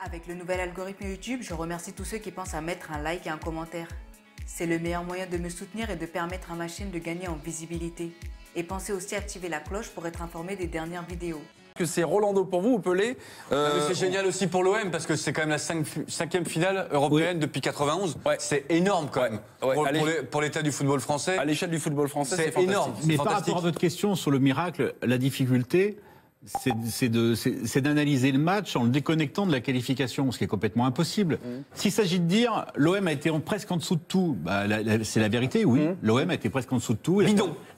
Avec le nouvel algorithme YouTube, je remercie tous ceux qui pensent à mettre un like et un commentaire. C'est le meilleur moyen de me soutenir et de permettre à ma chaîne de gagner en visibilité. Et pensez aussi à activer la cloche pour être informé des dernières vidéos. Que c'est Rolando pour vous ou Pelé C'est génial aussi pour l'OM parce que c'est quand même la cinquième finale européenne depuis 91. Ouais. C'est énorme quand même. Ouais. Pour l'état du football français. À l'échelle du football français, c'est fantastique. énorme. Mais par rapport à votre question sur le miracle, la difficulté, c'est d'analyser le match en le déconnectant de la qualification, ce qui est complètement impossible. S'il s'agit de dire l'OM a été presque en dessous de tout, bah, c'est la vérité, oui. L'OM a été presque en dessous de tout.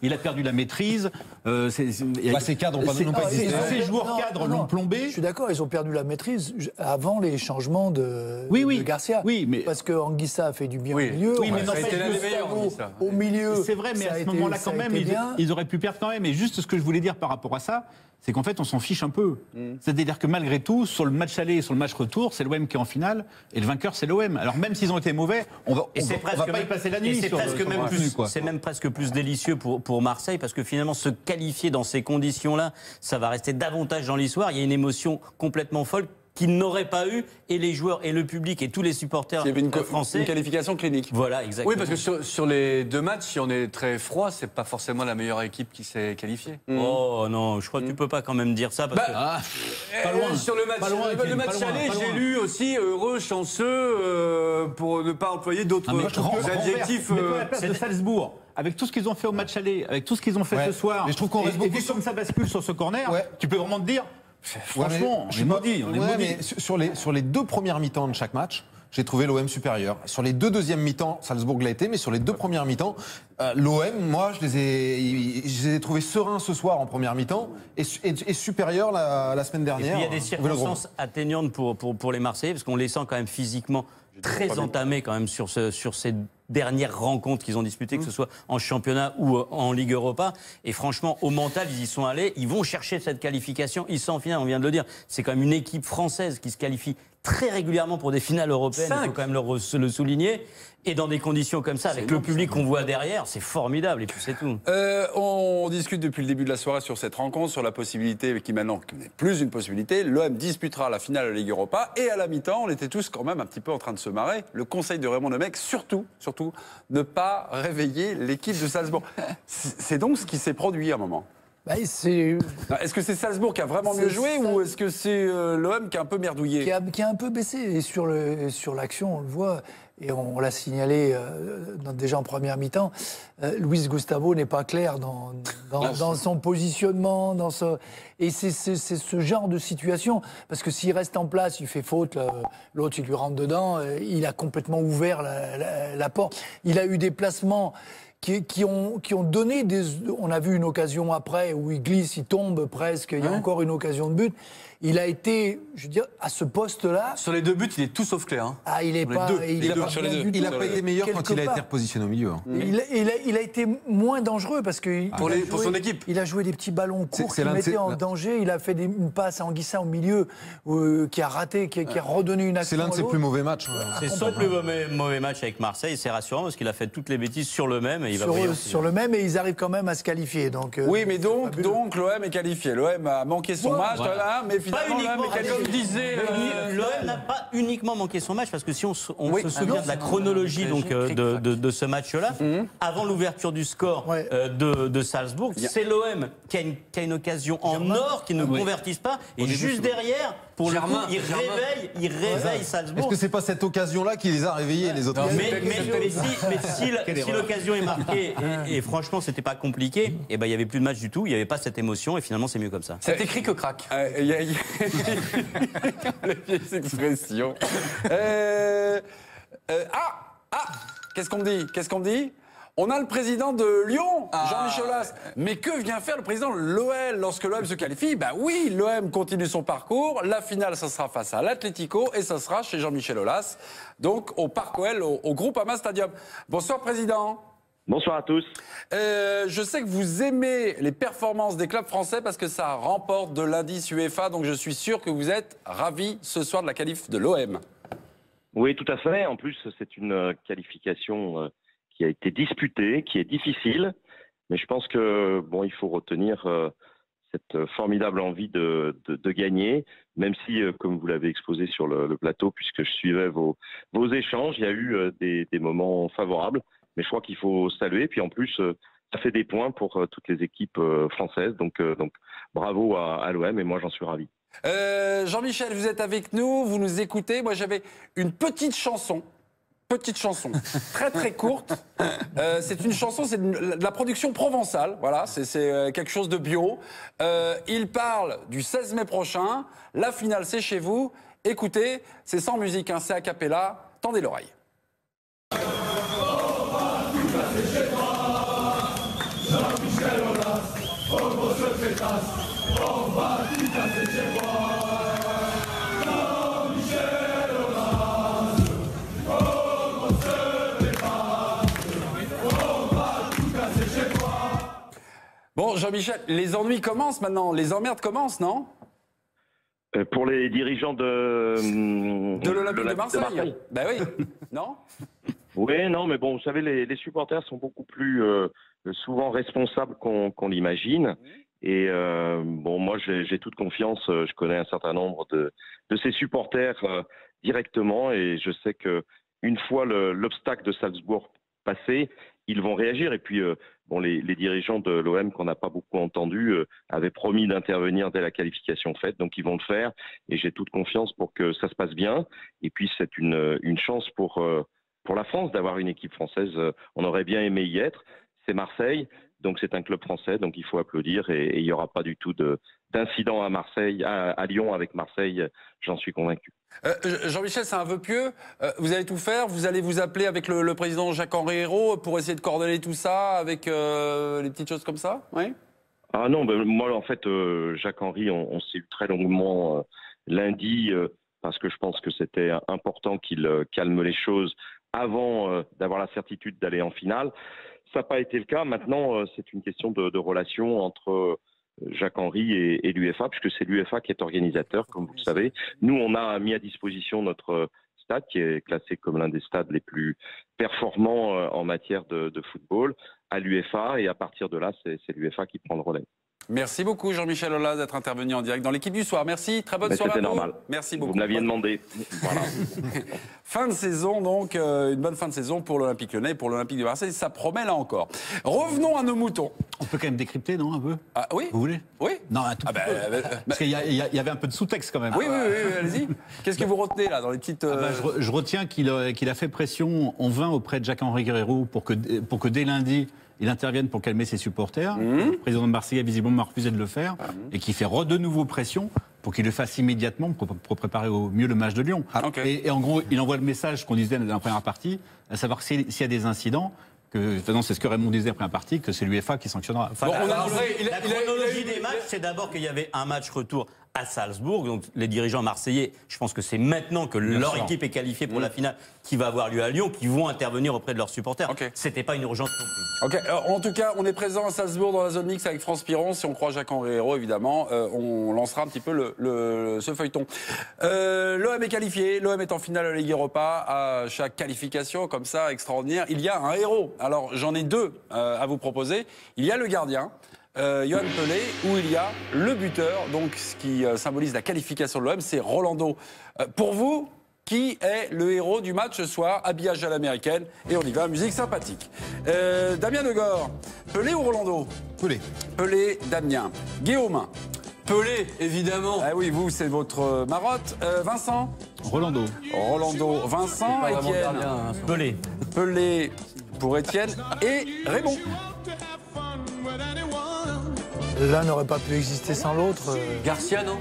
Il a perdu la maîtrise. Ces cadres n'ont pas existé. Ces joueurs cadres l'ont plombé. Je suis d'accord, ils ont perdu la maîtrise avant les changements de Garcia. Oui, mais parce que Anguissa a fait du bien au milieu. Oui, mais ça a été l'un des meilleurs, Anguissa. Au milieu. C'est vrai, mais à ce moment-là, quand même, ils auraient pu perdre quand même. Et juste ce que je voulais dire par rapport à ça, c'est qu'en fait, on s'en fiche un peu. C'est-à-dire que malgré tout, sur le match aller et sur le match retour, c'est l'OM qui est en finale, et le vainqueur, c'est l'OM. Alors même s'ils ont été mauvais, on va pas y passer la nuit. C'est même presque plus délicieux pour Marseille, parce que finalement, se qualifier dans ces conditions-là, ça va rester davantage dans l'histoire. Il y a une émotion complètement folle qu'ils n'auraient pas eu, et les joueurs et le public et tous les supporters français. Une qualification clinique. Voilà, exactement. Oui, parce que sur les deux matchs, si on est très froid, c'est pas forcément la meilleure équipe qui s'est qualifiée. Oh non, je crois que tu peux pas quand même dire ça. Parce que... Pas loin. Sur le match aller, j'ai lu aussi heureux, chanceux, pour ne pas employer d'autres adjectifs. Mais à la place de Salzbourg, avec tout ce qu'ils ont fait au match aller, avec tout ce qu'ils ont fait ce soir, mais je trouve qu'on reste beaucoup comme ça bascule sur ce corner, tu peux vraiment te dire, franchement, on est maudit. Mais sur les deux premières mi-temps de chaque match, j'ai trouvé l'OM supérieur. Sur les deux deuxièmes mi-temps, Salzbourg l'a été, mais sur les deux premières mi-temps, l'OM, moi, je les ai trouvés sereins ce soir en première mi-temps et supérieurs la semaine dernière. Et puis il y a des circonstances atténuantes pour les Marseillais, parce qu'on les sent quand même physiquement très entamés quand même sur ces dernières rencontres qu'ils ont disputées, que ce soit en championnat ou en Ligue Europa. Et franchement, au mental, ils y sont allés. Ils vont chercher cette qualification. Ils sont en finale, on vient de le dire. C'est quand même une équipe française qui se qualifie très régulièrement pour des finales européennes. Il faut quand même le souligner. Et dans des conditions comme ça, avec le public qu'on voit derrière, c'est formidable. Et puis c'est tout. On discute depuis le début de la soirée sur cette rencontre, sur la possibilité, qui maintenant n'est plus une possibilité. L'OM disputera la finale de la Ligue Europa. Et à la mi-temps, on était tous quand même un petit peu en train de se marrer. Le conseil de Raymond Domenech, surtout, ne pas réveiller l'équipe de Salzbourg. C'est donc ce qui s'est produit à un moment. Est-ce que c'est Salzbourg qui a vraiment mieux joué ou est-ce que c'est l'OM qui a un peu merdouillé, qui a un peu baissé. Et sur l'action, on le voit, et on l'a signalé déjà en première mi-temps, Luis Gustavo n'est pas clair dans son positionnement. Et c'est ce genre de situation, parce que s'il reste en place, il fait faute, l'autre il lui rentre dedans, il a complètement ouvert la porte. Il a eu des placements qui ont donné on a vu une occasion après où il glisse, il tombe presque, il y a encore une occasion de but. Il a été, je veux dire, à ce poste-là. Sur les deux buts, il est tout sauf clair. Il n'a pas été meilleur quand il a été repositionné au milieu. Il a été moins dangereux parce que pour son équipe. Il a joué des petits ballons courts qui mettaient en danger. Il a fait une passe à Anguissa au milieu qui a raté, qui a redonné une action. C'est l'un de ses plus mauvais matchs. C'est son plus mauvais match avec Marseille. C'est rassurant parce qu'il a fait toutes les bêtises sur le même. Et sur le même, et ils arrivent quand même à se qualifier. Donc, oui, mais donc l'OM est qualifié. L'OM a manqué son match, mais finalement, comme disait, l'OM n'a pas uniquement manqué son match, parce que si on se souvient de la chronologie de ce match-là, avant l'ouverture du score de Salzbourg, c'est l'OM qui a une occasion en or, qui ne convertisse pas, et juste derrière, pour le coup, il réveille Salzbourg. Est-ce que c'est pas cette occasion-là qui les a réveillés, les autres? Mais si l'occasion est marquée, et franchement, c'était pas compliqué, et ben il y avait plus de match du tout, il y avait pas cette émotion, et finalement, c'est mieux comme ça. C'est écrit que craque. Les vieilles expressions. Qu'est-ce qu'on me dit? On a le président de Lyon, Jean-Michel Aulas. Mais que vient faire le président de l'OL lorsque l'OM se qualifie? Oui, l'OM continue son parcours. La finale, ça sera face à l'Atlético et ça sera chez Jean-Michel Aulas. Donc au Parc OL, au Groupama Stadium. Bonsoir, président. Bonsoir à tous. Je sais que vous aimez les performances des clubs français parce que ça remporte de l'indice UEFA, donc je suis sûr que vous êtes ravis ce soir de la qualif de l'OM. Oui, tout à fait. En plus, c'est une qualification qui a été disputée, qui est difficile, mais je pense que il faut retenir cette formidable envie de gagner, même si, comme vous l'avez exposé sur le plateau, puisque je suivais vos échanges, il y a eu des moments favorables, mais je crois qu'il faut saluer. Puis en plus, ça fait des points pour toutes les équipes françaises, donc bravo à l'OM, et moi j'en suis ravi. Jean-Michel, vous êtes avec nous, vous nous écoutez. Moi j'avais une petite chanson, très très courte. C'est une chanson, c'est de la production provençale. Voilà, c'est quelque chose de bio. Il parle du 16 mai prochain. La finale, c'est chez vous. Écoutez, c'est sans musique, hein, c'est a cappella. Tendez l'oreille. Bon, Jean-Michel, les ennuis commencent maintenant, les emmerdes commencent, non? Pour les dirigeants de l'Olympique de Marseille. Ben oui, non? Oui, non, mais bon, vous savez, les supporters sont beaucoup plus souvent responsables qu'on l'imagine. Et bon, moi, j'ai toute confiance. Je connais un certain nombre de ces supporters directement, et je sais que une fois l'obstacle de Salzbourg passé, ils vont réagir. Et puis, bon, les dirigeants de l'OM qu'on n'a pas beaucoup entendus avaient promis d'intervenir dès la qualification faite, donc ils vont le faire. Et j'ai toute confiance pour que ça se passe bien. Et puis, c'est une chance pour la France d'avoir une équipe française. On aurait bien aimé y être. C'est Marseille, donc c'est un club français, donc il faut applaudir, et il n'y aura pas du tout d'incident à Marseille, à Lyon avec Marseille, j'en suis convaincu. Jean-Michel, c'est un vœu pieux. Vous allez tout faire. Vous allez vous appeler avec le président Jacques-Henri Hérault pour essayer de coordonner tout ça avec les petites choses comme ça, oui? Ah non, ben, moi en fait, Jacques-Henri, on s'est eu très longuement lundi, parce que je pense que c'était important qu'il calme les choses avant d'avoir la certitude d'aller en finale. Ça n'a pas été le cas. Maintenant, c'est une question de relation entre Jacques-Henri et l'UEFA, puisque c'est l'UEFA qui est organisateur, comme vous le savez. Nous, on a mis à disposition notre stade, qui est classé comme l'un des stades les plus performants en matière de football, à l'UEFA, et à partir de là, c'est l'UEFA qui prend le relais. Merci beaucoup Jean-Michel Aulas d'être intervenu en direct dans l'équipe du soir. Merci, très bonne soirée à vous. C'était normal. Merci beaucoup. Vous me l'aviez demandé. Voilà. Fin de saison donc, une bonne fin de saison pour l'Olympique Lyonnais et pour l'Olympique de Marseille. Ça promet là encore. Revenons à nos moutons. On peut quand même décrypter, non, un peu? Ah oui? Vous voulez? Oui. Non, un tout petit peu. Parce qu'il y avait un peu de sous-texte quand même. Oui, allez-y. Qu'est-ce que vous retenez là dans les petites... Je retiens qu'il a fait pression en vain auprès de Jacques-Henri Hérault pour que dès lundi, il intervienne pour calmer ses supporters. Le président de Marseille a visiblement refusé de le faire, et qui fait de nouveau pression pour qu'il le fasse immédiatement pour préparer au mieux le match de Lyon. Et en gros, il envoie le message qu'on disait dans la première partie, à savoir que s'il y a des incidents, c'est ce que Raymond disait après la partie, que c'est l'UEFA qui sanctionnera. Enfin, la chronologie des matchs, c'est d'abord qu'il y avait un match retour à Salzbourg. Donc les dirigeants marseillais, je pense que c'est maintenant que leur équipe est qualifiée pour la finale qui va avoir lieu à Lyon, qui vont intervenir auprès de leurs supporters. C'était pas une urgence non plus. En tout cas, on est présent à Salzbourg dans la zone mixte avec France Piron. Si on croit Jacques-Henri Hérault, évidemment, on lancera un petit peu ce feuilleton. L'OM est qualifié, l'OM est en finale de la Ligue Europa. À chaque qualification comme ça, extraordinaire, il y a un héros. Alors j'en ai deux à vous proposer. Il y a le gardien, Yoann Pelé, où il y a le buteur, donc ce qui symbolise la qualification de l'OM, c'est Rolando. Pour vous, qui est le héros du match ce soir? Habillage à l'américaine, et on y va, musique sympathique. Damien Degore, Pelé ou Rolando? Pelé. Pelé, Damien. Guillaume? Pelé, évidemment. Ah oui, vous, c'est votre marotte. Vincent? Rolando. Vincent, Étienne? Pelé. Pelé pour Étienne et Raymond. L'un n'aurait pas pu exister sans l'autre. Garcia, non?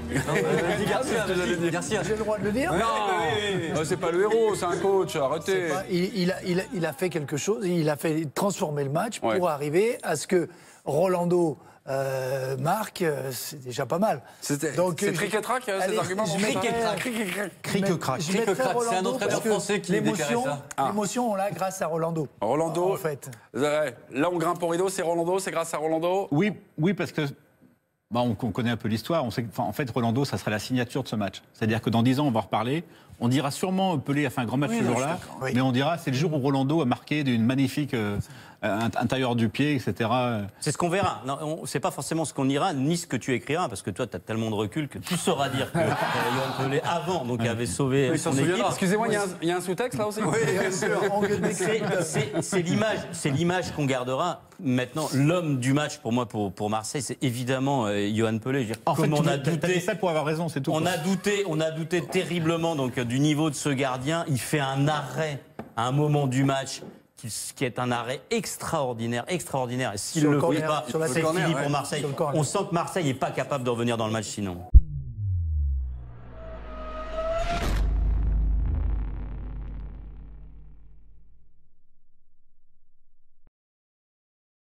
Garcia. J'ai le droit de le dire? Non, c'est pas le héros, c'est un coach, arrêtez. Il a fait quelque chose, il a fait transformer le match pour arriver à ce que Rolando marque, c'est déjà pas mal. C'est tric-et-trac, ces arguments? Cric-crac. C'est un entraîneur français qui déclarait ça. L'émotion, on l'a grâce à Rolando. Rolando, en fait. Là, on grimpe au rideau, c'est Rolando, c'est grâce à Rolando? Oui, parce que on connaît un peu l'histoire. On sait que, en fait, Rolando, ça serait la signature de ce match. C'est-à-dire que dans 10 ans, on va reparler. On dira sûrement Pelé a fait un grand match ce jour-là, mais on dira c'est le jour où Rolando a marqué d'une magnifique intérieur du pied, etc. C'est ce qu'on verra. C'est pas forcément ce qu'on ira, ni ce que tu écriras, parce que toi, tu as tellement de recul que tu sauras dire que Yoann Pelé, avant, donc avait sauvé son équipe. Excusez-moi, il y a un sous-texte là aussi. Oui, bien sûr. C'est l'image qu'on gardera. Maintenant, l'homme du match pour moi, pour Marseille, c'est évidemment Yoann Pelé. En fait, on a douté ça pour avoir raison, c'est tout. On a douté terriblement donc du niveau de ce gardien. Il fait un arrêt à un moment du match qui est un arrêt extraordinaire. Et s'il ne le fait pas, c'est fini pour Marseille. On sent que Marseille n'est pas capable de revenir dans le match sinon.